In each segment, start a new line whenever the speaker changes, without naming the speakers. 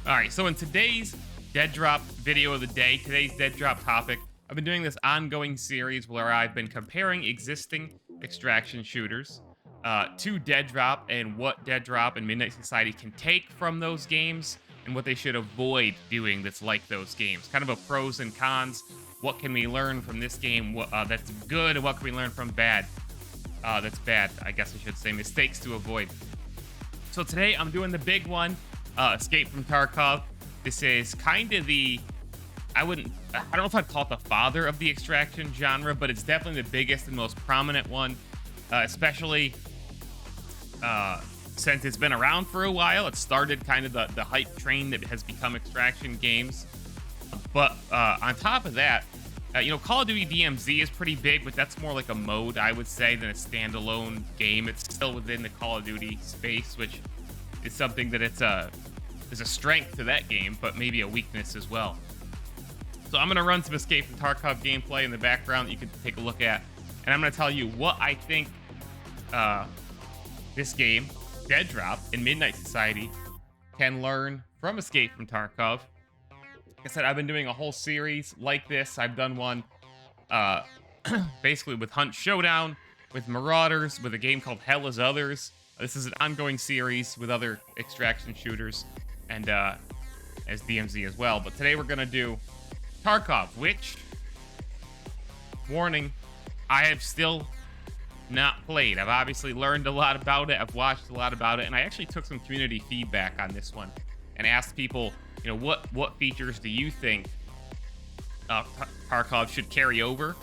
All right, so in today's Deadrop video of the day, today's Deadrop topic, I've been doing this ongoing series where I've been comparing existing extraction shooters to Deadrop and what Deadrop and Midnight Society can take from those games and what they should avoid doing that's like those games. Kind of a pros and cons. What can we learn from this game that's good, and what can we learn from that's bad, I guess I should say. Mistakes to avoid. So today I'm doing the big one. Escape from Tarkov. This is kind of I don't know if I'd call it the father of the extraction genre, but it's definitely the biggest and most prominent one, especially since it's been around for a while. It started kind of the hype train that has become extraction games. But on top of that, Call of Duty DMZ is pretty big, but that's more like a mode, I would say, than a standalone game. It's still within the Call of Duty space, which is something that is a strength to that game, but maybe a weakness as well. So I'm going to run some Escape from Tarkov gameplay in the background that you can take a look at, and I'm going to tell you what I think this game, Deadrop and Midnight Society, can learn from Escape from Tarkov. Like I said, I've been doing a whole series like this. I've done one basically with Hunt Showdown, with Marauders, with a game called Hell is Others. This is an ongoing series with other extraction shooters and as DMZ as well. But today we're going to do Tarkov, which, warning, I have still not played. I've obviously learned a lot about it. I've watched a lot about it. And I actually took some community feedback on this one and asked people, what features do you think Tarkov should carry over,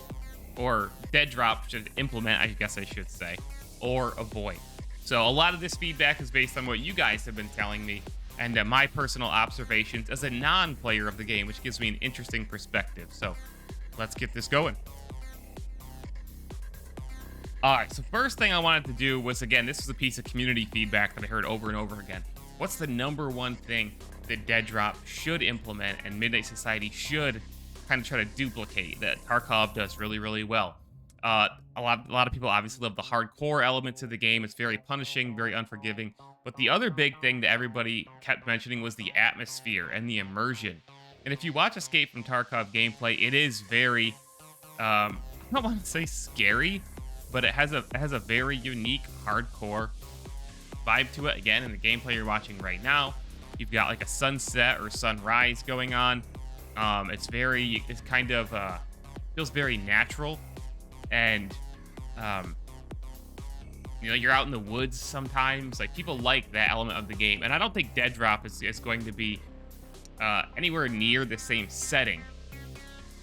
or Deadrop should implement, I guess I should say, or avoid. So a lot of this feedback is based on what you guys have been telling me and my personal observations as a non-player of the game, which gives me an interesting perspective. So let's get this going. All right, so first thing I wanted to do was, again, this was a piece of community feedback that I heard over and over again. What's the number one thing that Deadrop should implement and Midnight Society should kind of try to duplicate that Tarkov does really, really well? A lot of people obviously love the hardcore elements of the game. It's very punishing, very unforgiving. But the other big thing that everybody kept mentioning was the atmosphere and the immersion. And if you watch Escape from Tarkov gameplay, it is very, I don't want to say scary, but it has a very unique hardcore vibe to it. Again, in the gameplay you're watching right now, you've got like a sunset or sunrise going on. It's kind of feels very natural. And you're out in the woods sometimes. Like, people like that element of the game, and I don't think Deadrop is going to be anywhere near the same setting.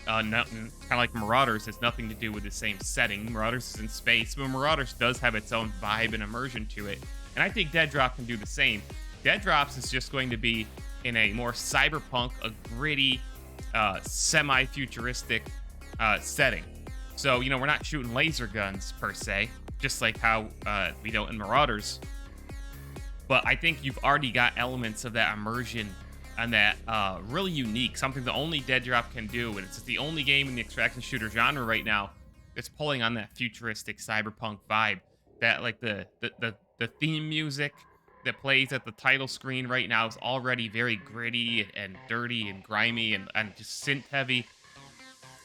Kind of like Marauders has nothing to do with the same setting. Marauders is in space, but Marauders does have its own vibe and immersion to it, and I think Deadrop can do the same. Deadrop's is just going to be in a more cyberpunk, a gritty, semi-futuristic setting. So, we're not shooting laser guns, per se, just like how we don't in Marauders. But I think you've already got elements of that immersion and that really unique, something that only Deadrop can do. And it's the only game in the extraction shooter genre right now that's pulling on that futuristic cyberpunk vibe. That, like, the theme music that plays at the title screen right now is already very gritty and dirty and grimy and just synth heavy.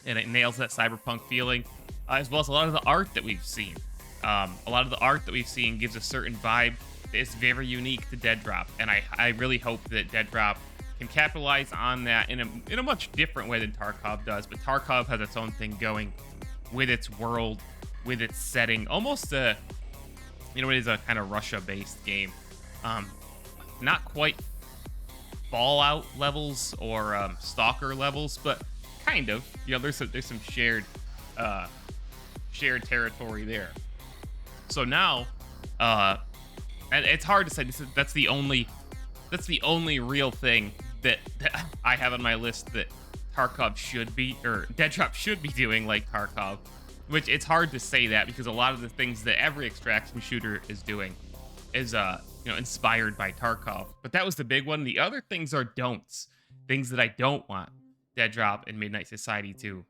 And it nails that cyberpunk feeling, as well as a lot of the art that we've seen. A lot of the art that we've seen gives a certain vibe that is very unique to Deadrop, and I really hope that Deadrop can capitalize on that in a much different way than Tarkov does. But Tarkov has its own thing going with its world, with its setting, almost it is a kind of Russia-based game. Not quite Fallout levels or Stalker levels, but kind of, there's some shared territory there. So now, and it's hard to say that's the only real thing that I have on my list that Tarkov should be, or Deadrop should be doing like Tarkov, which it's hard to say that because a lot of the things that every extraction shooter is doing is inspired by Tarkov. But that was the big one. The other things are don'ts, things that I don't want Deadrop and Midnight Society to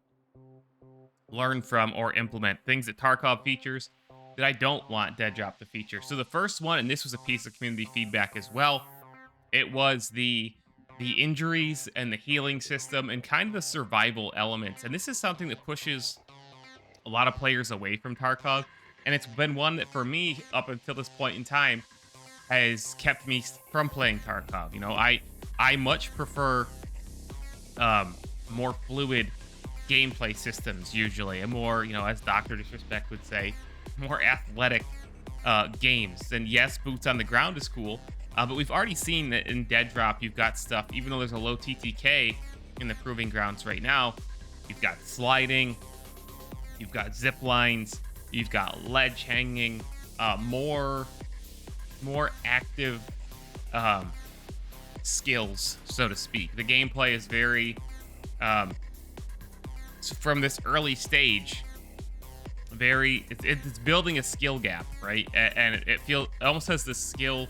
learn from or implement, things that Tarkov features that I don't want Deadrop to feature. So the first one, and this was a piece of community feedback as well, it was the the injuries and the healing system and kind of the survival elements. And this is something that pushes a lot of players away from Tarkov. And it's been one that, for me, up until this point in time, has kept me from playing Tarkov. You know, I much prefer more fluid gameplay systems, usually, and more, you know, as Dr. Disrespect would say, more athletic games. And yes, boots on the ground is cool, but we've already seen that in Deadrop, you've got stuff, even though there's a low TTK in the Proving Grounds right now, you've got sliding, you've got zip lines, you've got ledge hanging, more active skills, so to speak. The gameplay is very, from this early stage, it's building a skill gap, right? And it almost has the skill,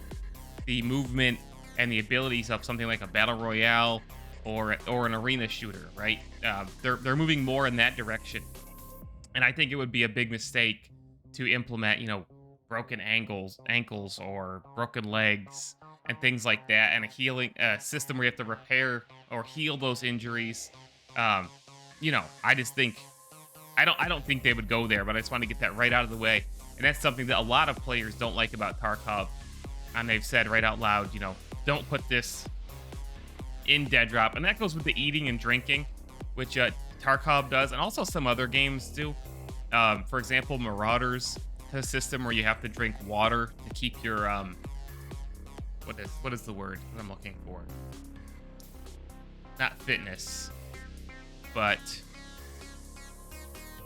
the movement, and the abilities of something like a battle royale or an arena shooter, right? They're moving more in that direction, and I think it would be a big mistake to implement, you know, broken ankles or broken legs and things like that, and a healing system where you have to repair or heal those injuries. You know, I just think I don't think they would go there, but I just want to get that right out of the way. And that's something that a lot of players don't like about Tarkov, and they've said right out loud, you know, don't put this in Deadrop. And that goes with the eating and drinking, which Tarkov does, and also some other games do. For example, Marauders has a system where you have to drink water to keep your what is the word that I'm looking for? Not fitness, but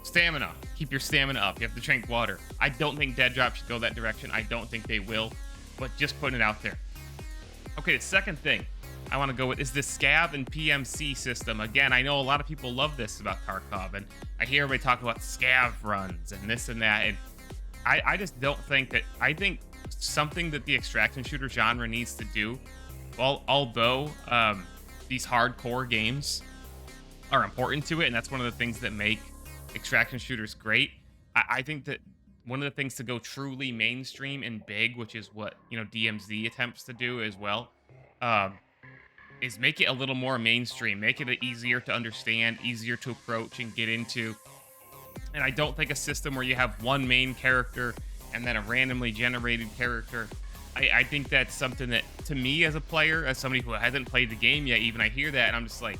stamina. Keep your stamina up. You have to drink water. I don't think Deadrop should go that direction. I don't think they will, but just putting it out there. Okay, the second thing I want to go with is the scav and PMC system. Again, I know a lot of people love this about Tarkov, and I hear everybody talk about scav runs and this and that, and I just don't think that. I think something that the extraction shooter genre needs to do, although these hardcore games are important to it, and that's one of the things that make extraction shooters great. I think that one of the things to go truly mainstream and big, which is what, you know, DMZ attempts to do as well, is make it a little more mainstream, make it easier to understand, easier to approach and get into. And I don't think a system where you have one main character and then a randomly generated character, I think that's something that, to me as a player, as somebody who hasn't played the game yet, even I hear that and I'm just like,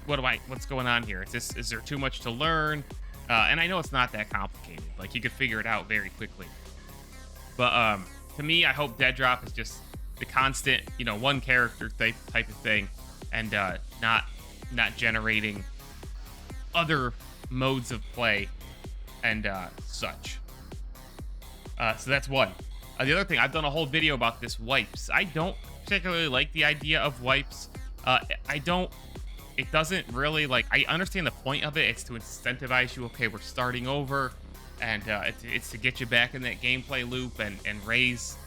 what's going on here? Is there too much to learn? And I know it's not that complicated. Like, you could figure it out very quickly. But to me, I hope Deadrop is just the constant, you know, one character type of thing, and not generating other modes of play and such. So that's one. The other thing, I've done a whole video about this, wipes. I don't particularly like the idea of wipes. It doesn't really, like, I understand the point of it. It's to incentivize you. Okay, we're starting over, and it's to get you back in that gameplay loop and raise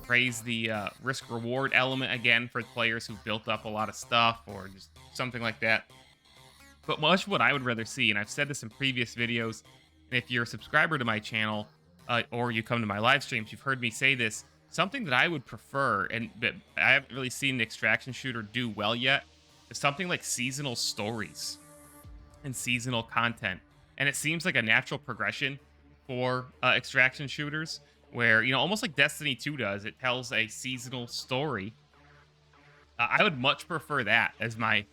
the risk reward element again for players who've built up a lot of stuff or just something like that. But much what I would rather see, and I've said this in previous videos, and if you're a subscriber to my channel or you come to my live streams, you've heard me say this, something that I would prefer, and that I haven't really seen the extraction shooter do well yet, is something like seasonal stories and seasonal content. And it seems like a natural progression for extraction shooters, where, you know, almost like Destiny 2 does, it tells a seasonal story. I would much prefer that as my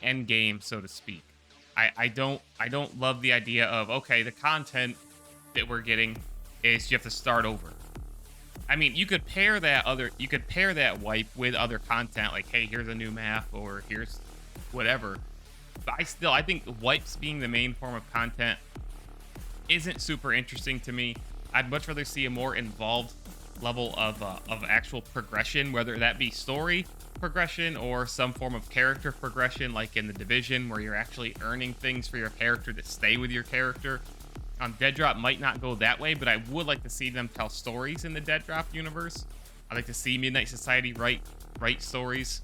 end game, so to speak. I don't love the idea of, okay, the content that we're getting is you have to start over. I mean, you could pair that wipe with other content, like, hey, here's a new map, or here's whatever. But I think wipes being the main form of content isn't super interesting to me. I'd much rather see a more involved level of actual progression, whether that be story progression or some form of character progression, like in The Division, where you're actually earning things for your character to stay with your character. Deadrop might not go that way, but I would like to see them tell stories in the Deadrop universe. I'd like to see Midnight Society write stories,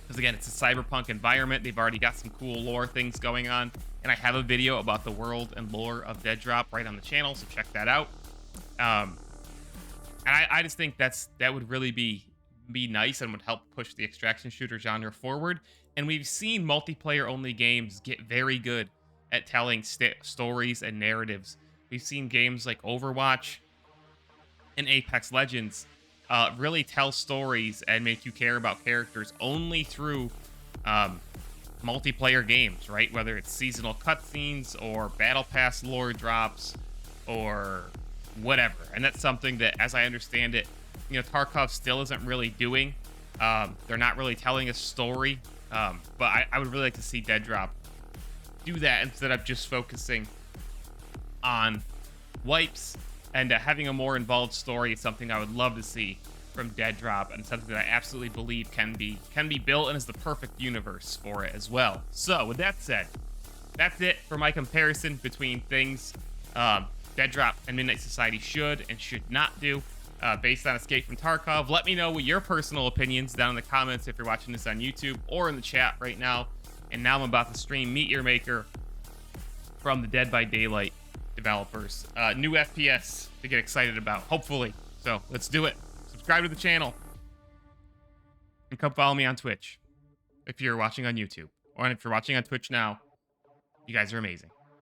because again, it's a cyberpunk environment. They've already got some cool lore things going on, and I have a video about the world and lore of Deadrop right on the channel, so check that out. And I just think that would really be be nice and would help push the extraction shooter genre forward. And we've seen multiplayer-only games get very good at telling stories and narratives. We've seen games like Overwatch and Apex Legends really tell stories and make you care about characters only through multiplayer games, right? Whether it's seasonal cutscenes or battle pass lore drops or whatever. And that's something that, as I understand it, Tarkov still isn't really doing. They're not really telling a story, but I would really like to see Deadrop do that instead of just focusing on wipes. And having a more involved story is something I would love to see from Deadrop, and something that I absolutely believe can be built and is the perfect universe for it as well. So with that said, that's it for my comparison between things Deadrop and Midnight Society should and should not do based on Escape from Tarkov. Let me know what your personal opinions down in the comments if you're watching this on YouTube or in the chat right now. And now I'm about to stream Meet Your Maker from the Dead by Daylight developers. New FPS to get excited about, hopefully. So let's do it. Subscribe to the channel. And come follow me on Twitch if you're watching on YouTube. Or if you're watching on Twitch now, you guys are amazing.